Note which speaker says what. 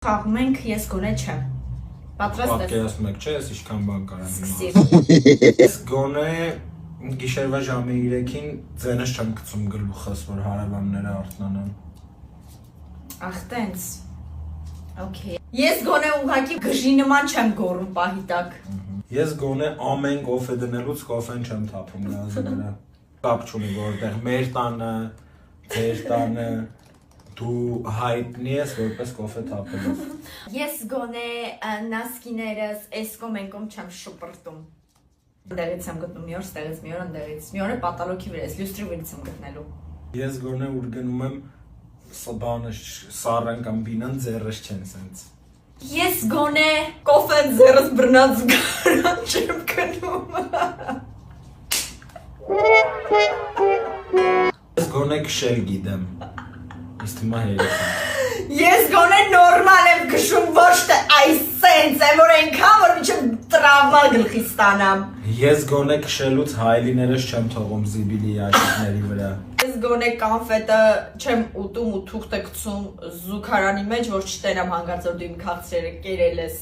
Speaker 1: Խաղում ենք ես գոնե չեմ։ Պատրաստ ես։
Speaker 2: Պատկերացնում եք, չէ՞, ես ինչքան բան կարամ իմանալ։ Ես գոնե գիշերվա ժամը 3-ին ձենս չեմ գցում գլուխս, որ հարևանները արթնանան։
Speaker 1: Ախ, տենց։ Okay։ Ես գոնե ուղղակի գժի նման չեմ գոռում պահի տակ։
Speaker 2: Ես գոնե ամեն կոֆե դնելուց կոֆեն չեմ թափում գազի վրա։ Կապ չունի որտեղ մեր տանը, ձեր տանը դու հայտնի ես որպես կոֆե թափելով։
Speaker 1: Ես գոնե նասկիներս էսկոմ ենկոմ չեմ շպրտում։ Ընդեղից եմ գտնում մի օր, ստեղից մի օր, ընդեղից։ Մի օր է պատալոքի վրա ես, լյուստրի վրից եմ գտնելու։
Speaker 2: Ես գոնե ուր գնում եմ բանը սառան կամ բինան ձեռս չեն սենց։
Speaker 1: Ես գոնե կոֆեն ձեռս բռնած գարան չեմ գնում։
Speaker 2: Ես գոնե քշել գիտեմ։ Իսկ հիմա հերիք եմ։
Speaker 1: Ես գոնե նորմալ եմ քշում, ոչ թե այս սենց եմ, որ այնքան որ մինչև տրավմա գլխի ստանամ։
Speaker 2: Ես գոնե քշելուց հայելիներս չեմ թողում զիբիլի աշիքների վրա։
Speaker 1: Ես գոնե կանֆետը չեմ ուտում ու թուղթը գցում զուգարանի մեջ, որ չտենամ հանկարծ որ դու իմ քաղցրերը կերել ես։